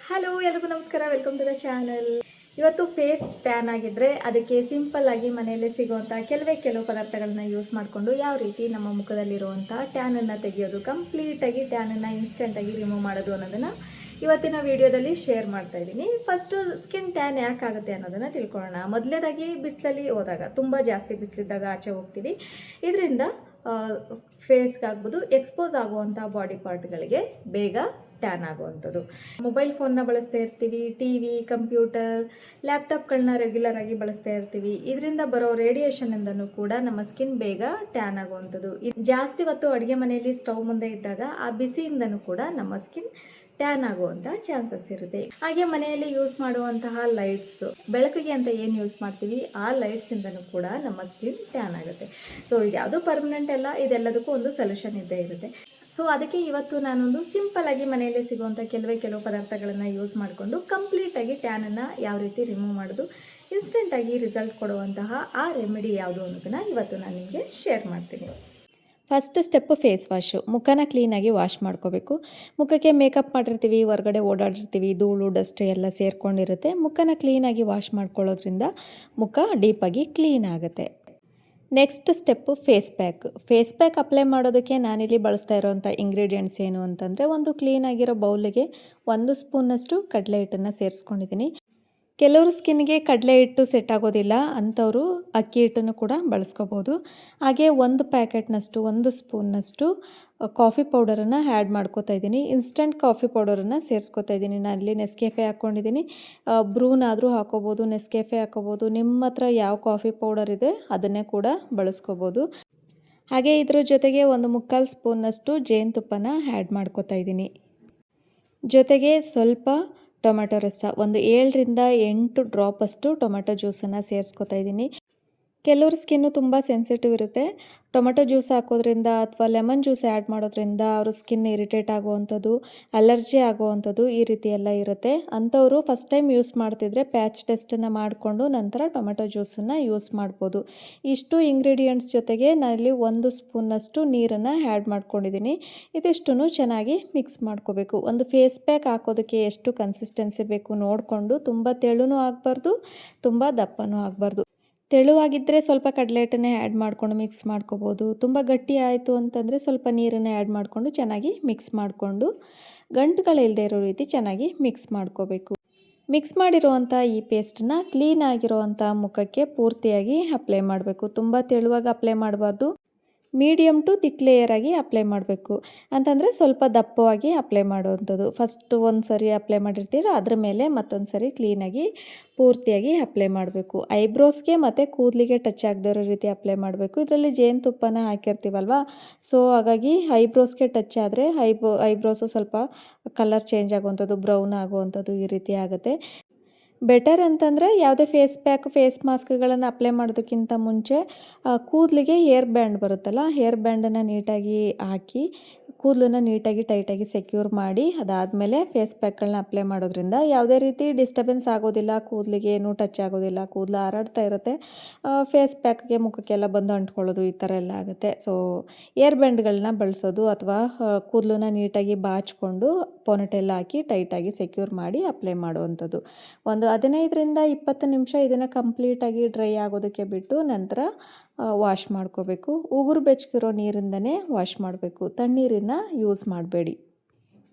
Hello ಎಲ್ಲರಿಗೂ ನಮಸ್ಕಾರ, welcome to the channel. ಇವತ್ತು ಫೇಸ್ ಟ್ಯಾನ್ ಆಗಿದ್ರೆ ಅದಕ್ಕೆ ಸಿಂಪಲ್ ಆಗಿ ಮನೆಯಲ್ಲೇ ಸಿಗುವಂಥ ಕೆಲವು ಪದಾರ್ಥಗಳನ್ನ ಯೂಸ್ ಮಾಡಿಕೊಂಡು ಯಾವ ರೀತಿ ನಮ್ಮ ಮುಖದಲ್ಲಿರುವಂಥ ಟ್ಯಾನನ್ನು ತೆಗೆಯೋದು, ಕಂಪ್ಲೀಟಾಗಿ ಟ್ಯಾನನ್ನು ಇನ್ಸ್ಟೆಂಟಾಗಿ ರಿಮೂವ್ ಮಾಡೋದು ಅನ್ನೋದನ್ನು ಇವತ್ತಿನ ವಿಡಿಯೋದಲ್ಲಿ ಶೇರ್ ಮಾಡ್ತಾ ಇದ್ದೀನಿ. ಫಸ್ಟು ಸ್ಕಿನ್ ಟ್ಯಾನ್ ಯಾಕಾಗುತ್ತೆ ಅನ್ನೋದನ್ನು ತಿಳ್ಕೊಳ್ಳೋಣ. ಮೊದಲನೇದಾಗಿ ಬಿಸಿಲಲ್ಲಿ ಹೋದಾಗ, ತುಂಬ ಜಾಸ್ತಿ ಬಿಸಿಲಿದ್ದಾಗ ಆಚೆ ಹೋಗ್ತೀವಿ, ಇದರಿಂದ ಫೇಸ್ಗಾಗ್ಬೋದು ಎಕ್ಸ್ಪೋಸ್ ಆಗುವಂಥ ಬಾಡಿ ಪಾರ್ಟ್ಗಳಿಗೆ ಬೇಗ ಟ್ಯಾನ್ ಆಗುವಂಥದ್ದು. ಮೊಬೈಲ್ ಫೋನ್ನ ಬಳಸ್ತಾ ಇರ್ತೀವಿ, ಟಿ ವಿ, ಕಂಪ್ಯೂಟರ್, ಲ್ಯಾಪ್ಟಾಪ್ಗಳನ್ನ ರೆಗ್ಯುಲರ್ ಆಗಿ ಬಳಸ್ತಾ ಇರ್ತೀವಿ. ಇದರಿಂದ ಬರೋ ರೇಡಿಯೇಷನಿಂದನೂ ಕೂಡ ನಮ್ಮ ಸ್ಕಿನ್ ಬೇಗ ಟ್ಯಾನ್ ಆಗುವಂಥದ್ದು. ಜಾಸ್ತಿ ಹೊತ್ತು ಅಡುಗೆ ಮನೆಯಲ್ಲಿ ಸ್ಟವ್ ಮುಂದೆ ಇದ್ದಾಗ ಆ ಬಿಸಿಯಿಂದನೂ ಕೂಡ ನಮ್ಮ ಸ್ಕಿನ್ ಟ್ಯಾನ್ ಆಗುವಂಥ ಚಾನ್ಸಸ್ ಇರುತ್ತೆ. ಹಾಗೆ ಮನೆಯಲ್ಲಿ ಯೂಸ್ ಮಾಡುವಂತಹ ಲೈಟ್ಸ್, ಬೆಳಕಿಗೆ ಅಂತ ಏನು ಯೂಸ್ ಮಾಡ್ತೀವಿ ಆ ಲೈಟ್ಸಿಂದನೂ ಕೂಡ ನಮ್ಮ ಸ್ಕಿನ್ ಟ್ಯಾನ್ ಆಗುತ್ತೆ. ಸೊ ಇದು ಯಾವುದೂ ಪರ್ಮನೆಂಟ್ ಅಲ್ಲ, ಇದೆಲ್ಲದಕ್ಕೂ ಒಂದು ಸೊಲ್ಯೂಷನ್ ಇದ್ದೇ ಇರುತ್ತೆ. ಸೊ ಅದಕ್ಕೆ ಇವತ್ತು ನಾನೊಂದು ಸಿಂಪಲ್ ಆಗಿ ಮನೆಯಲ್ಲೇ ಸಿಗುವಂಥ ಕೆಲವು ಪದಾರ್ಥಗಳನ್ನು ಯೂಸ್ ಮಾಡಿಕೊಂಡು ಕಂಪ್ಲೀಟಾಗಿ ಟ್ಯಾನನ್ನು ಯಾವ ರೀತಿ ರಿಮೂವ್ ಮಾಡೋದು, ಇನ್ಸ್ಟೆಂಟಾಗಿ ರಿಸಲ್ಟ್ ಕೊಡುವಂತಹ ಆ ರೆಮಿಡಿ ಯಾವುದು ಅನ್ನೋದನ್ನು ಇವತ್ತು ನಾನು ನಿಮಗೆ ಶೇರ್ ಮಾಡ್ತೀನಿ. First step face wash. ಮುಖನ ಕ್ಲೀನಾಗಿ ವಾಶ್ ಮಾಡ್ಕೋಬೇಕು. ಮುಖಕ್ಕೆ ಮೇಕಪ್ ಮಾಡಿರ್ತೀವಿ, ಹೊರಗಡೆ ಓಡಾಡಿರ್ತೀವಿ, ಧೂಳು ಡಸ್ಟ್ ಎಲ್ಲ ಸೇರ್ಕೊಂಡಿರುತ್ತೆ. ಮುಖನ ಕ್ಲೀನಾಗಿ ವಾಶ್ ಮಾಡ್ಕೊಳ್ಳೋದ್ರಿಂದ ಮುಖ ಡೀಪಾಗಿ ಕ್ಲೀನ್ ಆಗುತ್ತೆ. Next step face pack. Face pack apply ಮಾಡೋದಕ್ಕೆ ನಾನಿಲ್ಲಿ ಬಳಸ್ತಾ ಇರೋವಂಥ ಇಂಗ್ರೀಡಿಯೆಂಟ್ಸ್ ಏನು ಅಂತಂದರೆ, ಒಂದು ಕ್ಲೀನಾಗಿರೋ ಬೌಲಿಗೆ 1 ಸ್ಪೂನಷ್ಟು ಕಡಲೆ ಹಿಟ್ಟನ್ನು ಸೇರಿಸ್ಕೊಂಡಿದ್ದೀನಿ. ಕೆಲವರು ಸ್ಕಿನ್ಗೆ ಕಡಲೆ ಹಿಟ್ಟು ಸೆಟ್ ಆಗೋದಿಲ್ಲ, ಅಂಥವರು ಅಕ್ಕಿ ಹಿಟ್ಟನ್ನು ಕೂಡ ಬಳಸ್ಕೋಬೋದು. ಹಾಗೆ 1 ಪ್ಯಾಕೆಟ್ನಷ್ಟು 1 ಸ್ಪೂನ್ನಷ್ಟು ಕಾಫಿ ಪೌಡರನ್ನು ಆ್ಯಡ್ ಮಾಡ್ಕೋತಾ ಇದ್ದೀನಿ. ಇನ್ಸ್ಟೆಂಟ್ ಕಾಫಿ ಪೌಡರನ್ನು ಸೇರಿಸ್ಕೋತಾ ಇದ್ದೀನಿ. ನಾನು ಇಲ್ಲಿ ನೆಸ್ಕೆಫೆ ಹಾಕ್ಕೊಂಡಿದ್ದೀನಿ. ಬ್ರೂನಾದರೂ ಹಾಕೋಬೋದು, ನೆಸ್ಕೆಫೆ ಹಾಕೋಬೋದು. ನಿಮ್ಮ ಹತ್ರ ಯಾವ ಕಾಫಿ ಪೌಡರ್ ಇದೆ ಅದನ್ನೇ ಕೂಡ ಬಳಸ್ಕೋಬೋದು. ಹಾಗೆ ಇದ್ರ ಜೊತೆಗೆ 1/4 ಸ್ಪೂನ್ನಷ್ಟು ಜೇನುತುಪ್ಪನ ಆ್ಯಡ್ ಮಾಡ್ಕೋತಾ ಇದ್ದೀನಿ. ಜೊತೆಗೆ ಸ್ವಲ್ಪ ಟೊಮೆಟೊ ರಸ, ಒಂದು 7ರಿಂದ 8 ಡ್ರಾಪಷ್ಟು ಟೊಮೆಟೊ ಜ್ಯೂಸನ್ನು ಸೇರಿಸ್ಕೊತಾ ಇದ್ದೀನಿ. ಕೆಲವ್ರ ಸ್ಕಿನ್ನು ತುಂಬ ಸೆನ್ಸಿಟಿವ್ ಇರುತ್ತೆ. ಟೊಮೆಟೊ ಜ್ಯೂಸ್ ಹಾಕೋದ್ರಿಂದ ಅಥವಾ ಲೆಮನ್ ಜ್ಯೂಸ್ ಆ್ಯಡ್ ಮಾಡೋದ್ರಿಂದ ಅವ್ರ ಸ್ಕಿನ್ ಇರಿಟೇಟ್ ಆಗುವಂಥದ್ದು, ಅಲರ್ಜಿ ಆಗುವಂಥದ್ದು ಈ ರೀತಿ ಎಲ್ಲ ಇರುತ್ತೆ. ಅಂಥವರು ಫಸ್ಟ್ ಟೈಮ್ ಯೂಸ್ ಮಾಡ್ತಿದ್ರೆ ಪ್ಯಾಚ್ ಟೆಸ್ಟನ್ನು ಮಾಡಿಕೊಂಡು ನಂತರ ಟೊಮೆಟೊ ಜ್ಯೂಸನ್ನು ಯೂಸ್ ಮಾಡ್ಬೋದು. ಇಷ್ಟು ಇಂಗ್ರೀಡಿಯೆಂಟ್ಸ್ ಜೊತೆಗೆ ನಾನಿಲ್ಲಿ 1 ಸ್ಪೂನ್ನಷ್ಟು ನೀರನ್ನು ಆ್ಯಡ್ ಮಾಡ್ಕೊಂಡಿದ್ದೀನಿ. ಇದಿಷ್ಟನ್ನು ಚೆನ್ನಾಗಿ ಮಿಕ್ಸ್ ಮಾಡ್ಕೋಬೇಕು. ಒಂದು ಫೇಸ್ ಪ್ಯಾಕ್ ಹಾಕೋದಕ್ಕೆ ಎಷ್ಟು ಕನ್ಸಿಸ್ಟೆನ್ಸಿ ಬೇಕು ನೋಡಿಕೊಂಡು, ತುಂಬ ತೆಳುನೂ ಆಗಬಾರ್ದು, ತುಂಬ ದಪ್ಪನೂ ಆಗಬಾರ್ದು. ತೆಳುವಾಗಿದ್ದರೆ ಸ್ವಲ್ಪ ಕಡಲೆ ಹಿಟ್ಟನ್ನೇ ಆ್ಯಡ್ ಮಾಡ್ಕೊಂಡು ಮಿಕ್ಸ್ ಮಾಡ್ಕೋಬೋದು. ತುಂಬ ಗಟ್ಟಿ ಆಯಿತು ಅಂತಂದರೆ ಸ್ವಲ್ಪ ನೀರನ್ನು ಆ್ಯಡ್ ಮಾಡಿಕೊಂಡು ಚೆನ್ನಾಗಿ ಮಿಕ್ಸ್ ಮಾಡಿಕೊಂಡು, ಗಂಟುಗಳಿಲ್ಲದೆ ಇರೋ ರೀತಿ ಚೆನ್ನಾಗಿ ಮಿಕ್ಸ್ ಮಾಡ್ಕೋಬೇಕು. ಮಿಕ್ಸ್ ಮಾಡಿರುವಂಥ ಈ ಪೇಸ್ಟನ್ನ ಕ್ಲೀನ್ ಆಗಿರುವಂಥ ಮುಖಕ್ಕೆ ಪೂರ್ತಿಯಾಗಿ ಅಪ್ಲೈ ಮಾಡಬೇಕು. ತುಂಬ ತೆಳುವಾಗಿ ಅಪ್ಲೈ ಮಾಡಬಾರ್ದು, ಮೀಡಿಯಮ್ ಟು ಥಿಕ್ ಲೇಯರಾಗಿ ಅಪ್ಲೈ ಮಾಡಬೇಕು. ಅಂತಂದರೆ ಸ್ವಲ್ಪ ದಪ್ಪವಾಗಿ ಅಪ್ಲೈ ಮಾಡುವಂಥದ್ದು. ಫಸ್ಟ್ ಒಂದು ಸರಿ ಅಪ್ಲೈ ಮಾಡಿರ್ತೀರ, ಅದ್ರ ಮೇಲೆ ಮತ್ತೊಂದು ಸರಿ ಕ್ಲೀನಾಗಿ ಪೂರ್ತಿಯಾಗಿ ಅಪ್ಲೈ ಮಾಡಬೇಕು. ಐಬ್ರೋಸ್ಗೆ ಮತ್ತು ಕೂದಲಿಗೆ ಟಚ್ ಆಗದೇ ಇರೋ ರೀತಿ ಅಪ್ಲೈ ಮಾಡಬೇಕು. ಇದರಲ್ಲಿ ಜೇನುತುಪ್ಪನ ಹಾಕಿರ್ತೀವಲ್ವ, ಸೊ ಹಾಗಾಗಿ ಐಬ್ರೋಸ್ಗೆ ಟಚ್ ಆದರೆ ಐಬ್ರೋಸು ಸ್ವಲ್ಪ ಕಲರ್ ಚೇಂಜ್ ಆಗುವಂಥದ್ದು, ಬ್ರೌನ್ ಆಗುವಂಥದ್ದು ಈ ರೀತಿ ಆಗುತ್ತೆ. ಬೆಟರ್ ಅಂತಂದರೆ ಯಾವುದೇ ಫೇಸ್ ಪ್ಯಾಕ್, ಫೇಸ್ ಮಾಸ್ಕ್ಗಳನ್ನು ಅಪ್ಲೈ ಮಾಡೋದಕ್ಕಿಂತ ಮುಂಚೆ ಕೂದಲಿಗೆ ಹೇರ್ ಬ್ಯಾಂಡ್ ಬರುತ್ತಲ್ಲ, ಹೇರ್ ಬ್ಯಾಂಡನ್ನು ನೀಟಾಗಿ ಹಾಕಿ ಕೂದಲನ್ನು ನೀಟಾಗಿ ಟೈಟಾಗಿ ಸೆಕ್ಯೂರ್ ಮಾಡಿ ಅದಾದಮೇಲೆ ಫೇಸ್ ಪ್ಯಾಕ್ಗಳನ್ನ ಅಪ್ಲೈ ಮಾಡೋದ್ರಿಂದ ಯಾವುದೇ ರೀತಿ ಡಿಸ್ಟರ್ಬೆನ್ಸ್ ಆಗೋದಿಲ್ಲ, ಕೂದಲಿಗೆ ಏನೂ ಟಚ್ ಆಗೋದಿಲ್ಲ, ಕೂದಲು ಹಾರಾಡ್ತಾ ಇರುತ್ತೆ. ಫೇಸ್ ಪ್ಯಾಕ್ಗೆ ಮುಖಕ್ಕೆಲ್ಲ ಬಂದು ಅಂಟ್ಕೊಳ್ಳೋದು ಈ ಥರ ಎಲ್ಲ ಆಗುತ್ತೆ. ಸೊ ಏರ್ ಬ್ಯಾಂಡ್ಗಳನ್ನ ಬಳಸೋದು ಅಥವಾ ಕೂದಲನ್ನ ನೀಟಾಗಿ ಬಾಚಿಕೊಂಡು ಪೊನಿಟೇಲ್ ಹಾಕಿ ಟೈಟಾಗಿ ಸೆಕ್ಯೂರ್ ಮಾಡಿ ಅಪ್ಲೈ ಮಾಡುವಂಥದ್ದು. ಒಂದು 15ರಿಂದ 20 ನಿಮಿಷ ಇದನ್ನು ಕಂಪ್ಲೀಟಾಗಿ ಡ್ರೈ ಆಗೋದಕ್ಕೆ ಬಿಟ್ಟು ನಂತರ ವಾಶ್ ಮಾಡ್ಕೋಬೇಕು. ಉಗುರು ಬೆಚ್ಚಗಿರೋ ನೀರಿಂದನೇ ವಾಶ್ ಮಾಡಬೇಕು, ತಣ್ಣೀರನ್ನು ಯೂಸ್ ಮಾಡಬೇಡಿ.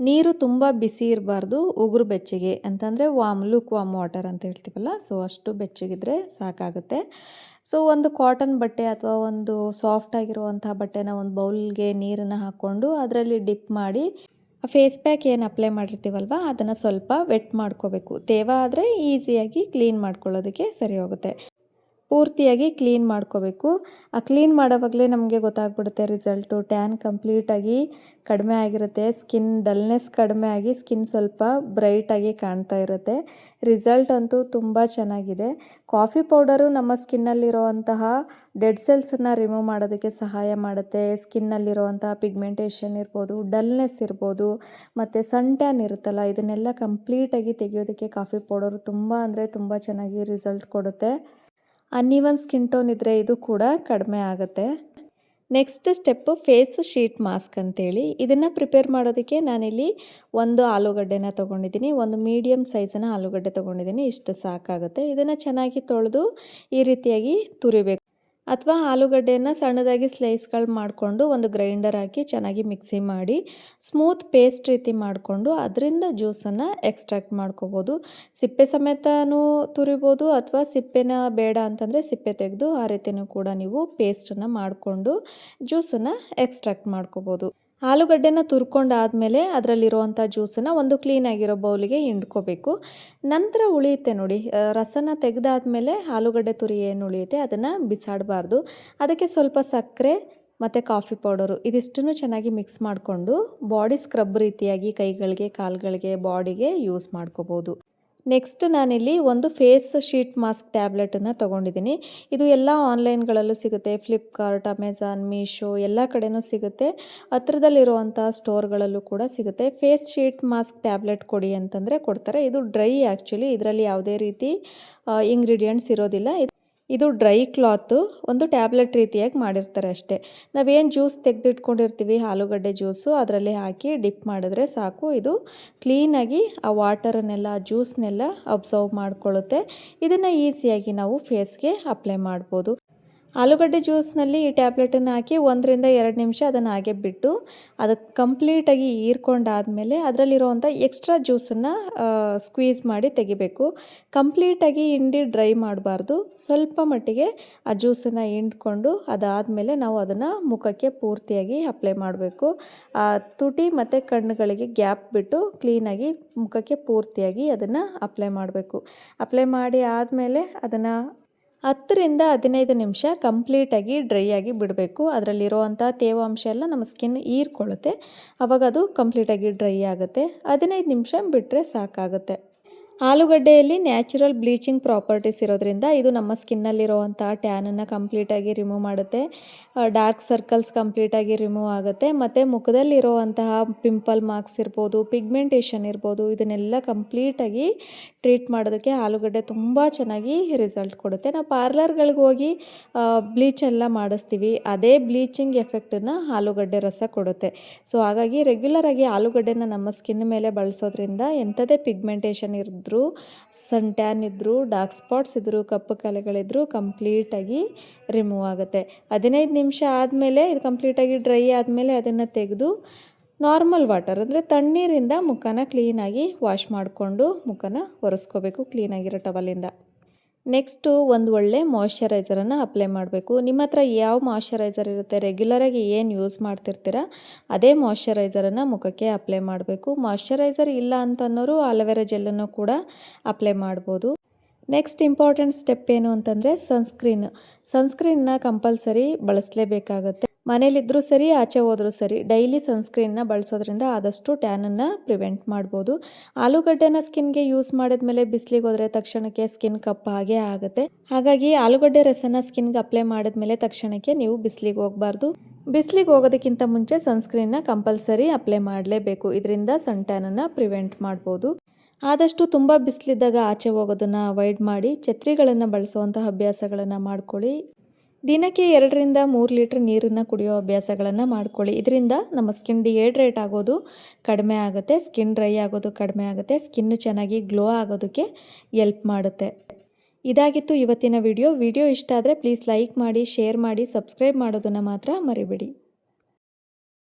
ನೀರು ತುಂಬ ಬಿಸಿ ಇರಬಾರ್ದು, ಉಗುರು ಬೆಚ್ಚಗೆ ಅಂತಂದರೆ ಲೂಕ್ ವಾಮ್ ವಾಟರ್ ಅಂತ ಹೇಳ್ತೀವಲ್ಲ, ಸೊ ಅಷ್ಟು ಬೆಚ್ಚಗಿದ್ರೆ ಸಾಕಾಗುತ್ತೆ. ಸೊ ಒಂದು ಕಾಟನ್ ಬಟ್ಟೆ ಅಥವಾ ಒಂದು ಸಾಫ್ಟ್ ಆಗಿರುವಂಥ ಬಟ್ಟೆನ ಒಂದು ಬೌಲ್ಗೆ ನೀರನ್ನು ಹಾಕ್ಕೊಂಡು ಅದರಲ್ಲಿ ಡಿಪ್ ಮಾಡಿ ಫೇಸ್ ಪ್ಯಾಕ್ ಏನು ಅಪ್ಲೈ ಮಾಡಿರ್ತೀವಲ್ವ ಅದನ್ನು ಸ್ವಲ್ಪ ವೆಟ್ ಮಾಡ್ಕೋಬೇಕು. ತೇವ ಆದರೆ ಈಸಿಯಾಗಿ ಕ್ಲೀನ್ ಮಾಡ್ಕೊಳ್ಳೋದಕ್ಕೆ ಸರಿ ಹೋಗುತ್ತೆ. ಪೂರ್ತಿಯಾಗಿ ಕ್ಲೀನ್ ಮಾಡ್ಕೋಬೇಕು. ಆ ಕ್ಲೀನ್ ಮಾಡೋವಾಗಲೇ ನಮಗೆ ಗೊತ್ತಾಗ್ಬಿಡುತ್ತೆ ರಿಸಲ್ಟು. ಟ್ಯಾನ್ ಕಂಪ್ಲೀಟಾಗಿ ಕಡಿಮೆ ಆಗಿರುತ್ತೆ, ಸ್ಕಿನ್ ಡಲ್ನೆಸ್ ಕಡಿಮೆ ಆಗಿ ಸ್ಕಿನ್ ಸ್ವಲ್ಪ ಬ್ರೈಟಾಗಿ ಕಾಣ್ತಾ ಇರುತ್ತೆ. ರಿಸಲ್ಟ್ ಅಂತೂ ತುಂಬ ಚೆನ್ನಾಗಿದೆ. ಕಾಫಿ ಪೌಡರು ನಮ್ಮ ಸ್ಕಿನ್ನಲ್ಲಿರುವಂತಹ ಡೆಡ್ ಸೆಲ್ಸನ್ನು ರಿಮೂವ್ ಮಾಡೋದಕ್ಕೆ ಸಹಾಯ ಮಾಡುತ್ತೆ. ಸ್ಕಿನ್ನಲ್ಲಿರುವಂಥ ಪಿಗ್ಮೆಂಟೇಷನ್ ಇರ್ಬೋದು, ಡಲ್ನೆಸ್ ಇರ್ಬೋದು, ಮತ್ತು ಸನ್ ಟ್ಯಾನ್ ಇರುತ್ತಲ್ಲ, ಇದನ್ನೆಲ್ಲ ಕಂಪ್ಲೀಟಾಗಿ ತೆಗೆಯೋದಕ್ಕೆ ಕಾಫಿ ಪೌಡರು ತುಂಬ ಅಂದರೆ ತುಂಬ ಚೆನ್ನಾಗಿ ರಿಸಲ್ಟ್ ಕೊಡುತ್ತೆ. ಅನ್ಈವನ್ ಸ್ಕಿನ್ ಟೋನ್ ಇದ್ದರೆ ಇದು ಕೂಡ ಕಡಿಮೆ ಆಗುತ್ತೆ. Next step face sheet mask ಅಂತೇಳಿ. ಇದನ್ನು ಪ್ರಿಪೇರ್ ಮಾಡೋದಕ್ಕೆ ನಾನಿಲ್ಲಿ ಒಂದು ಆಲೂಗಡ್ಡೆನ ತೊಗೊಂಡಿದ್ದೀನಿ, ಒಂದು ಮೀಡಿಯಮ್ ಸೈಜಿನ ಆಲೂಗಡ್ಡೆ ತೊಗೊಂಡಿದ್ದೀನಿ. ಇಷ್ಟು ಸಾಕಾಗುತ್ತೆ. ಇದನ್ನು ಚೆನ್ನಾಗಿ ತೊಳೆದು ಈ ರೀತಿಯಾಗಿ ತುರಿಬೇಕು. ಅಥವಾ ಆಲೂಗಡ್ಡೆಯನ್ನು ಸಣ್ಣದಾಗಿ ಸ್ಲೈಸ್ಗಳು ಮಾಡಿಕೊಂಡು ಒಂದು ಗ್ರೈಂಡರ್ ಹಾಕಿ ಚೆನ್ನಾಗಿ ಮಿಕ್ಸಿ ಮಾಡಿ ಸ್ಮೂತ್ ಪೇಸ್ಟ್ ರೀತಿ ಮಾಡಿಕೊಂಡು ಅದರಿಂದ ಜ್ಯೂಸನ್ನು ಎಕ್ಸ್ಟ್ರಾಕ್ಟ್ ಮಾಡ್ಕೋಬೋದು. ಸಿಪ್ಪೆ ಸಮೇತನೂ ತುರಿಬೋದು, ಅಥವಾ ಸಿಪ್ಪೆನ ಬೇಡ ಅಂತಂದರೆ ಸಿಪ್ಪೆ ತೆಗೆದು ಆ ರೀತಿಯೂ ಕೂಡ ನೀವು ಪೇಸ್ಟನ್ನು ಮಾಡಿಕೊಂಡು ಜ್ಯೂಸನ್ನು ಎಕ್ಸ್ಟ್ರಾಕ್ಟ್ ಮಾಡ್ಕೋಬೋದು. ಆಲೂಗಡ್ಡೆನ ತುರ್ಕೊಂಡಾದಮೇಲೆ ಅದರಲ್ಲಿರುವಂಥ ಜ್ಯೂಸನ್ನು ಒಂದು ಕ್ಲೀನಾಗಿರೋ ಬೌಲಿಗೆ ಹಿಂಡ್ಕೋಬೇಕು. ನಂತರ ಉಳಿಯುತ್ತೆ ನೋಡಿ, ರಸನ ತೆಗೆದಾದ್ಮೇಲೆ ಆಲೂಗಡ್ಡೆ ತುರಿ ಏನು ಉಳಿಯುತ್ತೆ ಅದನ್ನು ಬಿಸಾಡಬಾರ್ದು. ಅದಕ್ಕೆ ಸ್ವಲ್ಪ ಸಕ್ಕರೆ ಮತ್ತು ಕಾಫಿ ಪೌಡರು ಇದಿಷ್ಟನ್ನು ಚೆನ್ನಾಗಿ ಮಿಕ್ಸ್ ಮಾಡಿಕೊಂಡು ಬಾಡಿ ಸ್ಕ್ರಬ್ ರೀತಿಯಾಗಿ ಕೈಗಳಿಗೆ, ಕಾಲುಗಳಿಗೆ, ಬಾಡಿಗೆ ಯೂಸ್ ಮಾಡ್ಕೋಬೋದು. ನೆಕ್ಸ್ಟ್ ನಾನಿಲ್ಲಿ ಒಂದು ಫೇಸ್ ಶೀಟ್ ಮಾಸ್ಕ್ ಟ್ಯಾಬ್ಲೆಟನ್ನು ತೊಗೊಂಡಿದ್ದೀನಿ. ಇದು ಎಲ್ಲ ಆನ್ಲೈನ್ಗಳಲ್ಲೂ ಸಿಗುತ್ತೆ, ಫ್ಲಿಪ್ಕಾರ್ಟ್, ಅಮೆಝಾನ್, ಮೀಶೋ ಎಲ್ಲ ಕಡೆನೂ ಸಿಗುತ್ತೆ. ಹತ್ರದಲ್ಲಿರುವಂಥ ಸ್ಟೋರ್ಗಳಲ್ಲೂ ಕೂಡ ಸಿಗುತ್ತೆ. ಫೇಸ್ ಶೀಟ್ ಮಾಸ್ಕ್ ಟ್ಯಾಬ್ಲೆಟ್ ಕೊಡಿ ಅಂತಂದರೆ ಕೊಡ್ತಾರೆ. ಇದು ಡ್ರೈ ಆ್ಯಕ್ಚುಲಿ, ಇದರಲ್ಲಿ ಯಾವುದೇ ರೀತಿ ಇಂಗ್ರೀಡಿಯೆಂಟ್ಸ್ ಇರೋದಿಲ್ಲ. ಇದು ಡ್ರೈ ಕ್ಲಾತು, ಒಂದು ಟ್ಯಾಬ್ಲೆಟ್ ರೀತಿಯಾಗಿ ಮಾಡಿರ್ತಾರೆ ಅಷ್ಟೇ. ನಾವೇನು ಜ್ಯೂಸ್ ತೆಗೆದಿಟ್ಕೊಂಡಿರ್ತೀವಿ ಆಲೂಗಡ್ಡೆ ಜ್ಯೂಸು ಅದರಲ್ಲಿ ಹಾಕಿ ಡಿಪ್ ಮಾಡಿದ್ರೆ ಸಾಕು. ಇದು ಕ್ಲೀನಾಗಿ ಆ ವಾಟರನ್ನೆಲ್ಲ ಜ್ಯೂಸ್ನೆಲ್ಲ ಅಬ್ಸರ್ವ್ ಮಾಡ್ಕೊಳ್ಳುತ್ತೆ. ಇದನ್ನು ಈಸಿಯಾಗಿ ನಾವು ಫೇಸ್ಗೆ ಅಪ್ಲೈ ಮಾಡ್ಬೋದು. ಆಲೂಗಡ್ಡೆ ಜ್ಯೂಸ್ನಲ್ಲಿ ಈ ಟ್ಯಾಬ್ಲೆಟನ್ನು ಹಾಕಿ 1 ರಿಂದ 2 ನಿಮಿಷ ಅದನ್ನು ಹಾಗೆ ಬಿಟ್ಟು ಅದಕ್ಕೆ ಕಂಪ್ಲೀಟಾಗಿ ಹೀರ್ಕೊಂಡಾದಮೇಲೆ ಅದರಲ್ಲಿರುವಂಥ ಎಕ್ಸ್ಟ್ರಾ ಜ್ಯೂಸನ್ನು ಸ್ಕ್ವೀಸ್ ಮಾಡಿ ತೆಗಿಬೇಕು. ಕಂಪ್ಲೀಟಾಗಿ ಹಿಂಡಿ ಡ್ರೈ ಮಾಡಬಾರ್ದು. ಸ್ವಲ್ಪ ಮಟ್ಟಿಗೆ ಆ ಜ್ಯೂಸನ್ನು ಹಿಂಡ್ಕೊಂಡು ಅದಾದಮೇಲೆ ನಾವು ಅದನ್ನು ಮುಖಕ್ಕೆ ಪೂರ್ತಿಯಾಗಿ ಅಪ್ಲೈ ಮಾಡಬೇಕು. ತುಟಿ ಮತ್ತು ಕಣ್ಣುಗಳಿಗೆ ಗ್ಯಾಪ್ ಬಿಟ್ಟು ಕ್ಲೀನಾಗಿ ಮುಖಕ್ಕೆ ಪೂರ್ತಿಯಾಗಿ ಅದನ್ನು ಅಪ್ಲೈ ಮಾಡಬೇಕು. ಅಪ್ಲೈ ಮಾಡಿ ಆದಮೇಲೆ ಅದನ್ನು 10 ರಿಂದ 15 ನಿಮಿಷ ಕಂಪ್ಲೀಟಾಗಿ ಡ್ರೈ ಆಗಿ ಬಿಡಬೇಕು. ಅದರಲ್ಲಿರುವಂಥ ತೇವಾಂಶ ಎಲ್ಲ ನಮ್ಮ ಸ್ಕಿನ್ ಹೀರ್ಕೊಳ್ಳುತ್ತೆ. ಆವಾಗ ಅದು ಕಂಪ್ಲೀಟಾಗಿ ಡ್ರೈ ಆಗುತ್ತೆ. 15 ನಿಮಿಷ ಬಿಟ್ಟರೆ ಸಾಕಾಗುತ್ತೆ. ಆಲೂಗಡ್ಡೆಯಲ್ಲಿ ನ್ಯಾಚುರಲ್ ಬ್ಲೀಚಿಂಗ್ ಪ್ರಾಪರ್ಟೀಸ್ ಇರೋದ್ರಿಂದ ಇದು ನಮ್ಮ ಸ್ಕಿನ್ನಲ್ಲಿರುವಂಥ ಟ್ಯಾನನ್ನು ಕಂಪ್ಲೀಟಾಗಿ ರಿಮೂವ್ ಮಾಡುತ್ತೆ. ಡಾರ್ಕ್ ಸರ್ಕಲ್ಸ್ ಕಂಪ್ಲೀಟಾಗಿ ರಿಮೂವ್ ಆಗುತ್ತೆ. ಮತ್ತು ಮುಖದಲ್ಲಿರುವಂತಹ ಪಿಂಪಲ್ ಮಾರ್ಕ್ಸ್ ಇರ್ಬೋದು, ಪಿಗ್ಮೆಂಟೇಷನ್ ಇರ್ಬೋದು, ಇದನ್ನೆಲ್ಲ ಕಂಪ್ಲೀಟಾಗಿ ಟ್ರೀಟ್ ಮಾಡೋದಕ್ಕೆ ಆಲೂಗಡ್ಡೆ ತುಂಬ ಚೆನ್ನಾಗಿ ರಿಸಲ್ಟ್ ಕೊಡುತ್ತೆ. ನಾವು ಪಾರ್ಲರ್ಗಳಿಗೆ ಹೋಗಿ ಬ್ಲೀಚ್ ಎಲ್ಲ ಮಾಡಿಸ್ತೀವಿ, ಅದೇ ಬ್ಲೀಚಿಂಗ್ ಎಫೆಕ್ಟನ್ನು ಆಲೂಗಡ್ಡೆ ರಸ ಕೊಡುತ್ತೆ. ಸೊ ಹಾಗಾಗಿ ರೆಗ್ಯುಲರಾಗಿ ಆಲೂಗಡ್ಡೆನ ನಮ್ಮ ಸ್ಕಿನ್ ಮೇಲೆ ಬಳಸೋದ್ರಿಂದ ಎಂಥದೇ ಪಿಗ್ಮೆಂಟೇಷನ್ ಇರಿದ್ರು, ಸನ್ ಟ್ಯಾನ್ ಇದ್ದರೂ, ಡಾರ್ಕ್ ಸ್ಪಾಟ್ಸ್ ಇದ್ದರೂ, ಕಪ್ಪು ಕಲೆಗಳಿದ್ರೂ ಕಂಪ್ಲೀಟಾಗಿ ರಿಮೂವ್ ಆಗುತ್ತೆ. 15 ನಿಮಿಷ ಆದಮೇಲೆ ಇದು ಕಂಪ್ಲೀಟಾಗಿ ಡ್ರೈ ಆದಮೇಲೆ ಅದನ್ನು ತೆಗೆದು ನಾರ್ಮಲ್ ವಾಟರ್ ಅಂದರೆ ತಣ್ಣೀರಿಂದ ಮುಖನ ಕ್ಲೀನಾಗಿ ವಾಶ್ ಮಾಡಿಕೊಂಡು ಮುಖನ ಒರೆಸ್ಕೋಬೇಕು ಕ್ಲೀನಾಗಿರೋ ಟವಲಿಂದ. ನೆಕ್ಸ್ಟು ಒಂದು ಒಳ್ಳೆ ಮಾಯ್ಶ್ಚರೈಸರನ್ನು ಅಪ್ಲೈ ಮಾಡಬೇಕು. ನಿಮ್ಮ ಹತ್ರ ಯಾವ ಮಾಯ್ಶ್ಚರೈಸರ್ ಇರುತ್ತೆ, ರೆಗ್ಯುಲರಾಗಿ ಏನು ಯೂಸ್ ಮಾಡ್ತಿರ್ತೀರ ಅದೇ ಮಾಯ್ಶ್ಚರೈಸರನ್ನು ಮುಖಕ್ಕೆ ಅಪ್ಲೈ ಮಾಡಬೇಕು. ಮಾಯ್ಶ್ಚರೈಸರ್ ಇಲ್ಲ ಅಂತನ್ನೋರು ಆಲೋವೆರಾ ಜೆಲ್ಲನ್ನು ಕೂಡ ಅಪ್ಲೈ ಮಾಡ್ಬೋದು. ನೆಕ್ಸ್ಟ್ ಇಂಪಾರ್ಟೆಂಟ್ ಸ್ಟೆಪ್ ಏನು ಅಂತಂದರೆ ಸನ್ಸ್ಕ್ರೀನ್ನ ಕಂಪಲ್ಸರಿ ಬಳಸಲೇಬೇಕಾಗತ್ತೆ. ಮನೇಲಿದ್ದರೂ ಸರಿ, ಆಚೆ ಹೋದರೂ ಸರಿ, ಡೈಲಿ ಸನ್ಸ್ಕ್ರೀನ್ನ ಬಳಸೋದ್ರಿಂದ ಆದಷ್ಟು ಟ್ಯಾನನ್ನು ಪ್ರಿವೆಂಟ್ ಮಾಡ್ಬೋದು. ಆಲೂಗಡ್ಡೆನ ಸ್ಕಿನ್ಗೆ ಯೂಸ್ ಮಾಡಿದ್ಮೇಲೆ ಬಿಸಿಲಿಗೆ ಹೋದರೆ ತಕ್ಷಣಕ್ಕೆ ಸ್ಕಿನ್ ಕಪ್ಪಾಗೇ ಆಗುತ್ತೆ. ಹಾಗಾಗಿ ಆಲೂಗಡ್ಡೆ ರಸನ ಸ್ಕಿನ್ಗೆ ಅಪ್ಲೈ ಮಾಡಿದ್ಮೇಲೆ ತಕ್ಷಣಕ್ಕೆ ನೀವು ಬಿಸಿಲಿಗೆ ಹೋಗಬಾರ್ದು. ಬಿಸಿಲಿಗೆ ಹೋಗೋದಕ್ಕಿಂತ ಮುಂಚೆ ಸನ್ಸ್ಕ್ರೀನ್ನ ಕಂಪಲ್ಸರಿ ಅಪ್ಲೈ ಮಾಡಲೇಬೇಕು. ಇದರಿಂದ ಸನ್ ಟ್ಯಾನನ್ನು ಪ್ರಿವೆಂಟ್ ಮಾಡ್ಬೋದು. ಆದಷ್ಟು ತುಂಬ ಬಿಸಿಲಿದ್ದಾಗ ಆಚೆ ಹೋಗೋದನ್ನು ಅವಾಯ್ಡ್ ಮಾಡಿ ಛತ್ರಿಗಳನ್ನು ಬಳಸುವಂತಹ ಅಭ್ಯಾಸಗಳನ್ನು ಮಾಡ್ಕೊಳ್ಳಿ. ದಿನಕ್ಕೆ 2 ರಿಂದ 3 ಲೀಟ್ರ್ ನೀರನ್ನು ಕುಡಿಯೋ ಅಭ್ಯಾಸಗಳನ್ನು ಮಾಡ್ಕೊಳ್ಳಿ. ಇದರಿಂದ ನಮ್ಮ ಸ್ಕಿನ್ ಡಿಹೈಡ್ರೇಟ್ ಆಗೋದು ಕಡಿಮೆ ಆಗುತ್ತೆ, ಸ್ಕಿನ್ ಡ್ರೈ ಆಗೋದು ಕಡಿಮೆ ಆಗುತ್ತೆ, ಸ್ಕಿನ್ನು ಚೆನ್ನಾಗಿ ಗ್ಲೋ ಆಗೋದಕ್ಕೆ ಎಲ್ಪ್ ಮಾಡುತ್ತೆ. ಇದಾಗಿತ್ತು ಇವತ್ತಿನ ವಿಡಿಯೋ ಇಷ್ಟ ಆದರೆ ಪ್ಲೀಸ್ ಲೈಕ್ ಮಾಡಿ, ಶೇರ್ ಮಾಡಿ, ಸಬ್ಸ್ಕ್ರೈಬ್ ಮಾಡೋದನ್ನು ಮಾತ್ರ ಮರಿಬೇಡಿ.